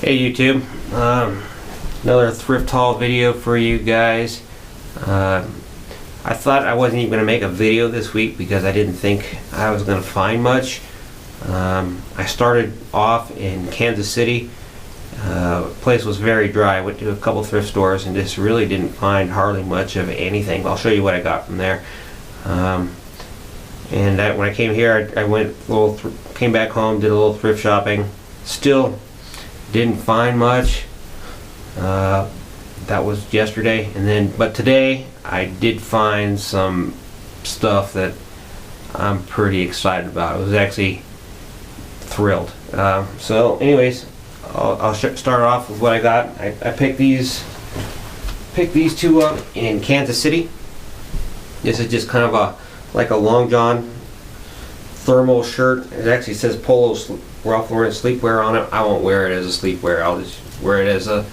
Hey YouTube, another thrift haul video for you guys. I thought I wasn't even going to make a video this week because I didn't think I was going to find much. I started off in Kansas City. The place was very dry. I went to a couple thrift stores and just really didn't find hardly much of anything. I'll show you what I got from there. When I came here, I went came back home, did a little thrift shopping. Still didn't find much. That was yesterday, but today I did find some stuff that I'm pretty excited about. I was actually thrilled. So anyways, I'll start off with what I got. I picked these two up in Kansas City. This is just kind of like a long john thermal shirt. It actually says Polo Ralph Lauren sleepwear on it. I won't wear it as a sleepwear. I'll just wear it as a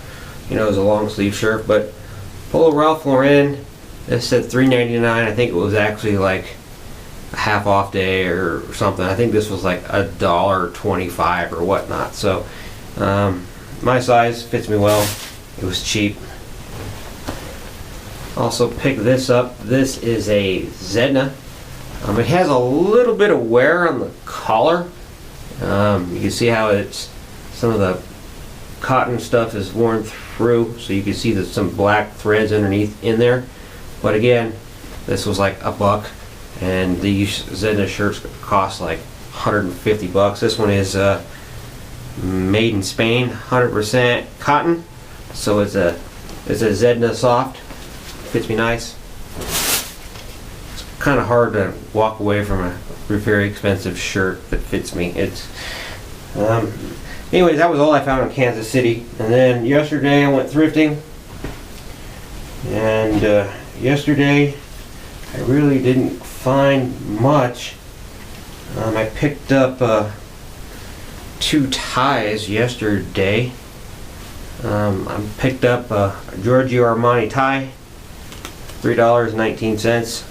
long sleeve shirt. But Polo Ralph Lauren, this said $3.99. I think it was actually like a half off day or something. I think this was like $1.25 or whatnot. So my size fits me well. It was cheap. Also picked this up. This is a Zegna. It has a little bit of wear on the collar. You can see how some of the cotton stuff is worn through, so you can see that some black threads underneath in there. But again, this was like $1, and these Zegna shirts cost like 150 bucks. This one is made in Spain, 100% cotton, so it's a Zegna soft. Fits me nice. It's kind of hard to walk away from a very expensive shirt that fits me. Anyways, that was all I found in Kansas City. And then yesterday I went thrifting, and yesterday I really didn't find much. I picked up 2 ties yesterday. I picked up a Giorgio Armani tie, $3.19.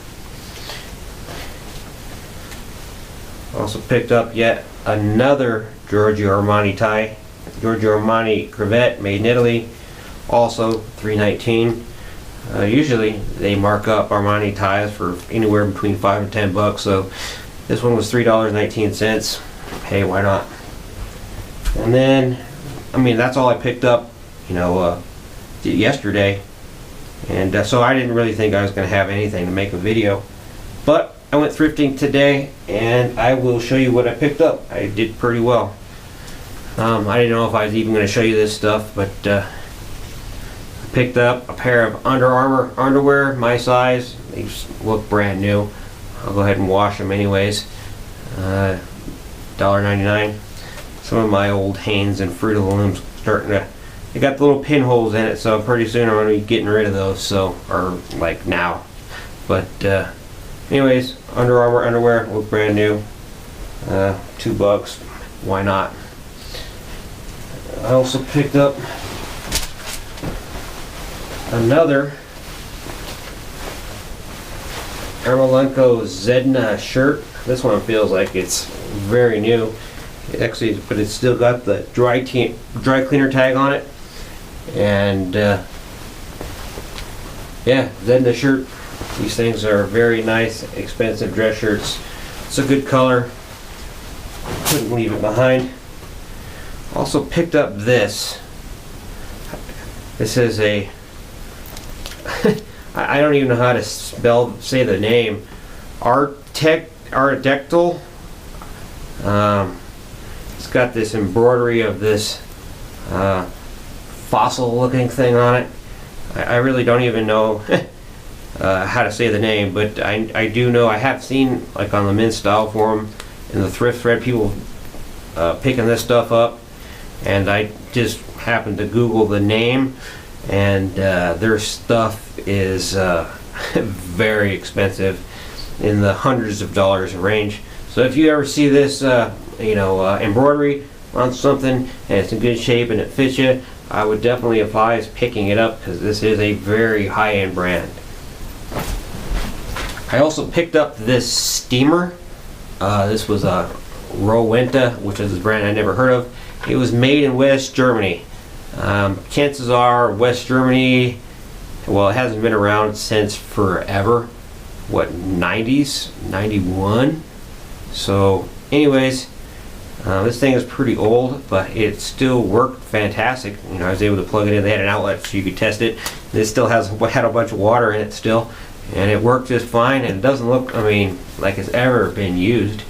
Also picked up yet another Giorgio Armani tie, Giorgio Armani cravat made in Italy, also $3.19. Usually they mark up Armani ties for anywhere between $5 and $10, so this one was $3.19. Hey, why not? And then, that's all I picked up, yesterday. And so I didn't really think I was going to have anything to make a video. But I went thrifting today, and I will show you what I picked up. I did pretty well. I didn't know if I was even going to show you this stuff, but I picked up a pair of Under Armour underwear, my size. They look brand new. I'll go ahead and wash them anyways. $1.99. Some of my old Hanes and Fruit of the Loom's starting to... They got the little pinholes in it, so pretty soon I'm going to be getting rid of those, or like now. But anyways, Under Armour underwear, look brand new. $2, why not? I also picked up another Armalenko Zegna shirt. This one feels like it's very new. But it's still got the dry cleaner tag on it. And yeah, Zegna shirt. These things are very nice, expensive dress shirts. It's a good color. Couldn't leave it behind. Also picked up this. This is a I don't even know how to say the name. Ardectal. It's got this embroidery of this fossil looking thing on it. I really don't even know how to say the name, but I do know, I have seen like on the Men's Style forum in the thrift thread people picking this stuff up, and I just happened to Google the name, and their stuff is very expensive, in the hundreds of dollars range. So if you ever see this embroidery on something and it's in good shape and it fits you, I would definitely advise picking it up, because this is a very high-end brand. I also picked up this steamer. This was a Rowenta, which is a brand I never heard of. it was made in West Germany. Chances are West Germany, well, it hasn't been around since forever. What, 90s? 91? So anyways, this thing is pretty old, but it still worked fantastic. You know, I was able to plug it in. They had an outlet so you could test it. It still had a bunch of water in it still, and it worked just fine, and it doesn't look, I mean, like it's ever been used.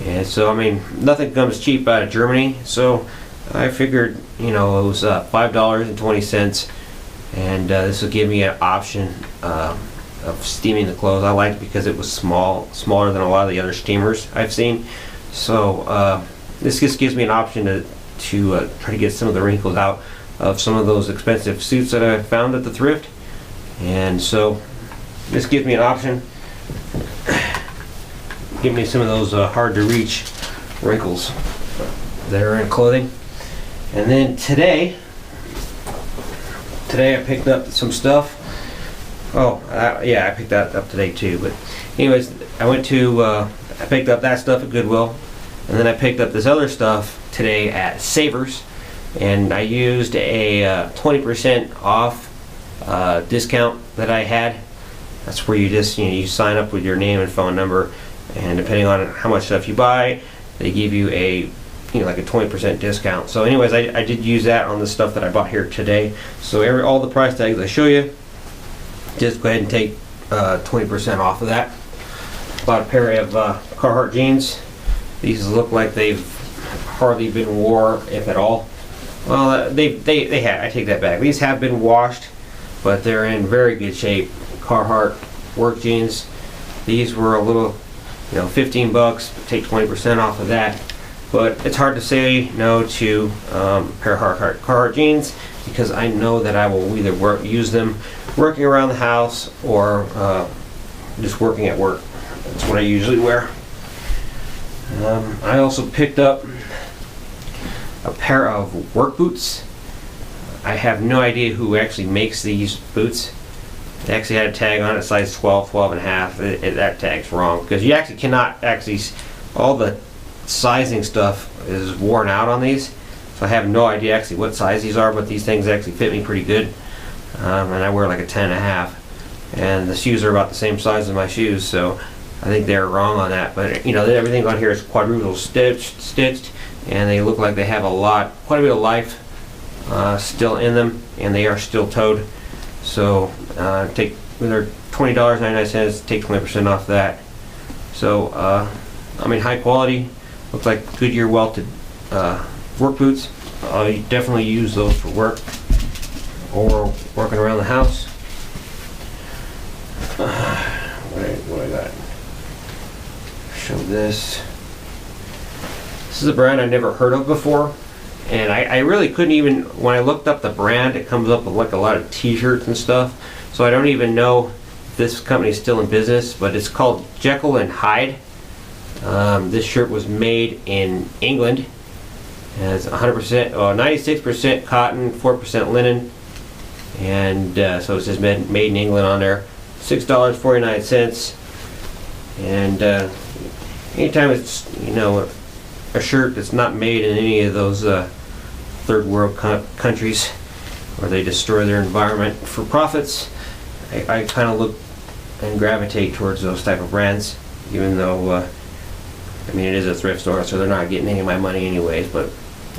And so, I mean, nothing comes cheap out of Germany, so I figured, you know, it was $5.20, and this will give me an option of steaming the clothes. I liked it because it was smaller than a lot of the other steamers I've seen. So this just gives me an option to try to get some of the wrinkles out of some of those expensive suits that I found at the thrift. And so this gives me an option, give me some of those hard to reach wrinkles that are in clothing. And then today I picked up some stuff. Yeah, I picked that up today too. But anyways, I picked up that stuff at Goodwill, and then I picked up this other stuff today at Savers, and I used a 20% off discount that I had. That's where you just, you sign up with your name and phone number, and depending on how much stuff you buy, they give you a like a 20% discount. So anyways, I did use that on the stuff that I bought here today. So all the price tags I show you, just go ahead and take 20% off of that. Bought a pair of Carhartt jeans. These look like they've hardly been worn, if at all. Well, they have. I take that back. These have been washed, but they're in very good shape. Carhartt work jeans. These were a little, $15. Take 20% off of that. But it's hard to say no to a pair of Carhartt jeans, because I know that I will either use them working around the house or just working at work. That's what I usually wear. I also picked up a pair of work boots. I have no idea who actually makes these boots. They actually had a tag on it, size 12, 12 and a half. That tag's wrong, because you actually cannot all the sizing stuff is worn out on these. So I have no idea actually what size these are, but these things actually fit me pretty good. And I wear like a 10 and a half. And the shoes are about the same size as my shoes, so I think they're wrong on that. But everything on here is quadruple stitched, and they look like they have quite a bit of life still in them, and they are still toed. So they're $20.99, take 20% off that. So high quality, looks like Goodyear welted work boots. You definitely use those for work or working around the house. What I got? Show this. This is a brand I've never heard of before, and I really couldn't even, when I looked up the brand, it comes up with like a lot of t-shirts and stuff, so I don't even know if this company is still in business, but it's called Jekyll and Hyde. This shirt was made in England, and it's 96% cotton, 4% linen, and so it says made in England on there. $6.49, and anytime it's a shirt that's not made in any of those third world countries where they destroy their environment for profits, I kind of look and gravitate towards those type of brands, even though it is a thrift store, so they're not getting any of my money anyways, but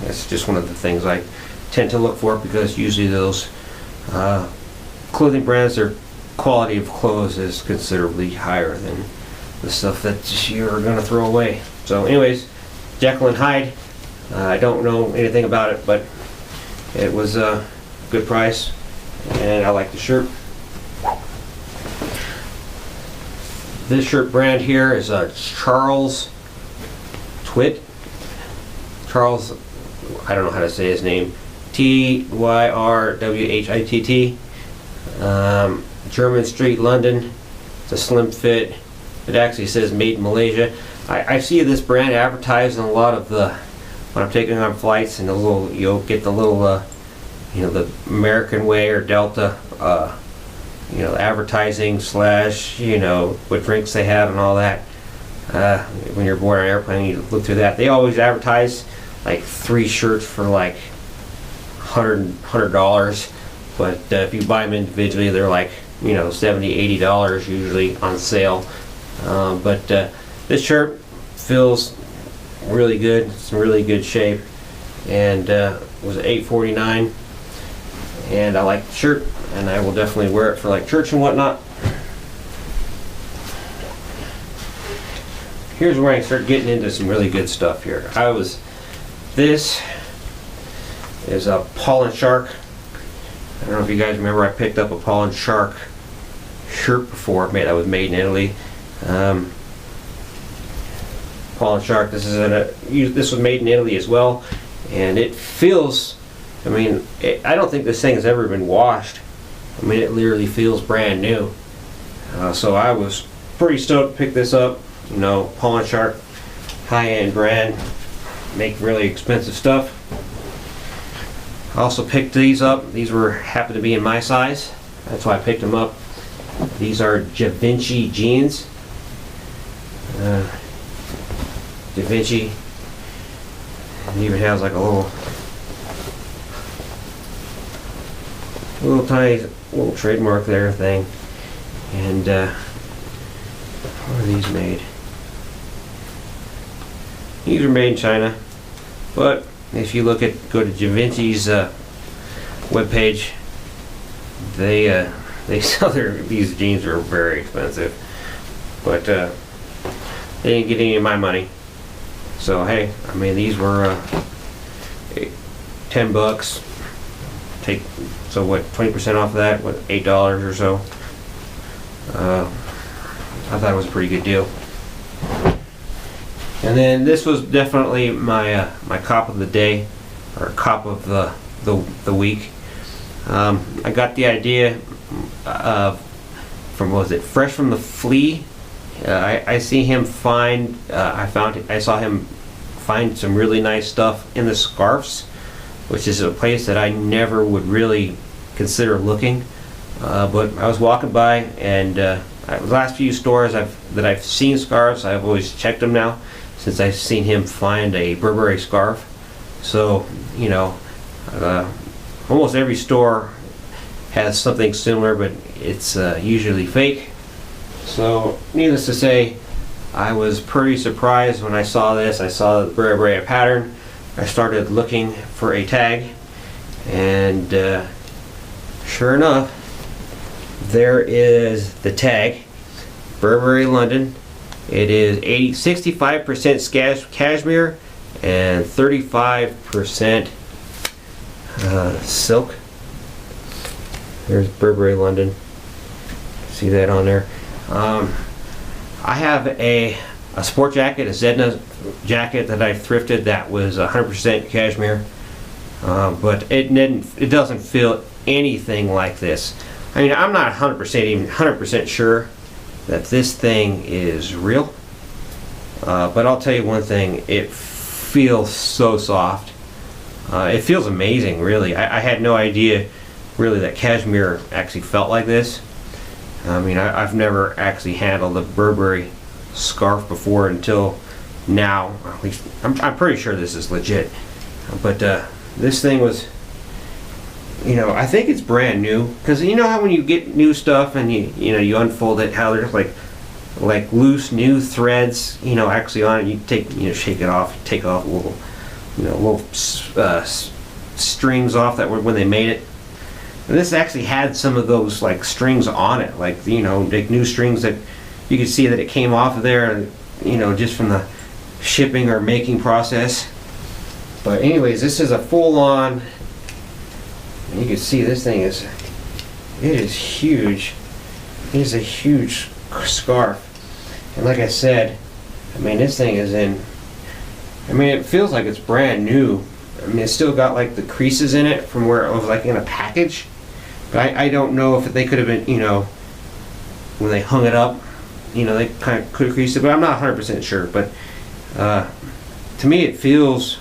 that's just one of the things I tend to look for, because usually those clothing brands, their quality of clothes is considerably higher than the stuff that you're going to throw away. So anyways, Jekyll and Hyde, I don't know anything about it, but it was a good price, and I like the shirt. This shirt brand here is Charles Twitt. Charles, I don't know how to say his name. Tyrwhitt. German Street, London. It's a slim fit. It actually says made in Malaysia. I see this brand advertised in a lot of when I'm taking on flights, and you'll get the little the American Way or Delta advertising / what drinks they have and all that. When you're board on an airplane, you look through that. They always advertise like 3 shirts for like $100, but if you buy them individually, they're like, you know, $70-80 usually on sale. But this shirt feels really good. It's in really good shape, and was $8.49. And I like the shirt, and I will definitely wear it for like church and whatnot. Here's where I start getting into some really good stuff here. This is a Paul & Shark. I don't know if you guys remember, I picked up a Paul & Shark shirt before, that was made in Italy. Paul & Shark, this was made in Italy as well, and it feels, I mean, I don't think this thing has ever been washed. I mean, it literally feels brand new. So I was pretty stoked to pick this up. You know, Paul & Shark, high-end brand, make really expensive stuff. I also picked these up. These happened to be in my size. That's why I picked them up. These are Givenchy jeans. Givenchy. It even has like a little tiny trademark there thing. And where are these made? These are made in China, but if you go to Givenchy's webpage, they sell these jeans are very expensive, but they didn't get any of my money. So hey, I mean, these were $10. So what, 20% off of that? What, $8 or so? I thought it was a pretty good deal. And then this was definitely my my cop of the day, or cop of the week. I got the idea from, what was it, Fresh from the Flea. I saw him find some really nice stuff in the scarves, which is a place that I never would really consider looking. But I was walking by, and the last few stores that I've seen scarves, I've always checked them now, since I've seen him find a Burberry scarf. So, you know, almost every store has something similar, but it's usually fake. So, needless to say, I was pretty surprised when I saw this. I saw the Burberry pattern. I started looking for a tag, and sure enough, there is the tag, Burberry London. It is 65% cashmere and 35% silk. There's Burberry London. See that on there? I have a sport jacket, a Zegna jacket that I thrifted that was 100% cashmere, but it doesn't feel anything like this. I mean, I'm not 100% sure that this thing is real, but I'll tell you one thing, it feels so soft. It feels amazing, really. I had no idea really that cashmere actually felt like this. I mean, I've never actually handled a Burberry scarf before until now. At least I'm pretty sure this is legit. But this thing was, you know, I think it's brand new, because you know how when you get new stuff and you unfold it, how there's like loose new threads, you know, actually on it. You shake it off, take off little strings off that were when they made it. And this actually had some of those like strings on it, like, you know, like new strings that you could see that it came off of there, you know, just from the shipping or making process. But anyways, this is a full-on. You can see this thing it is huge. It is a huge scarf, and like I said, I mean, this thing is it feels like it's brand new. I mean, it's still got like the creases in it from where it was like in a package, but I don't know if they could have been, you know, when they hung it up, you know, they kind of could have creased it, but I'm not 100% sure. But to me, it feels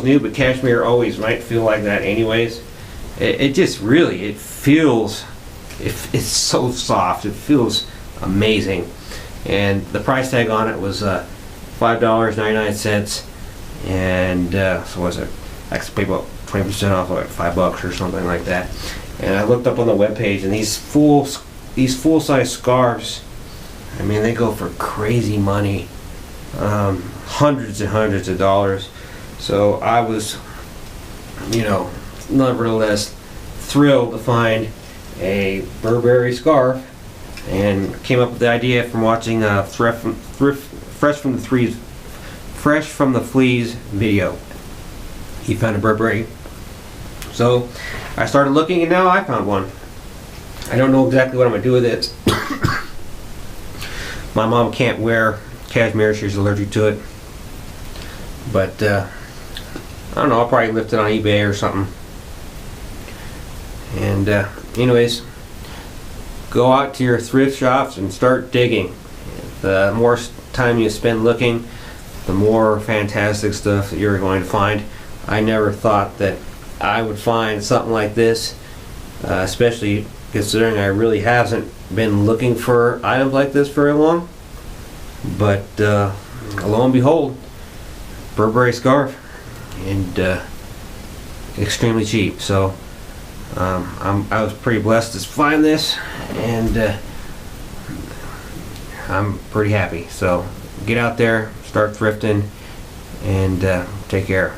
new, but cashmere always might feel like that anyways. It just really, it feels, it's so soft. It feels amazing. And the price tag on it was $5.99. and so was it? I actually paid about 20% off, like $5 or something like that. And I looked up on the webpage, and these full-size scarves, I mean, they go for crazy money, hundreds and hundreds of dollars. So I was, you know, nevertheless thrilled to find a Burberry scarf, and came up with the idea from watching Fresh from the Fleas video. He found a Burberry, so I started looking, and now I found one. I don't know exactly what I'm gonna do with it. My mom can't wear cashmere; she's allergic to it. But I don't know. I'll probably lift it on eBay or something. And anyways, go out to your thrift shops and start digging. The more time you spend looking, the more fantastic stuff that you're going to find. I never thought that I would find something like this, especially considering I really haven't been looking for items like this very long. But lo and behold, Burberry scarf, and extremely cheap. So I was pretty blessed to find this, and I'm pretty happy. So get out there, start thrifting, and take care.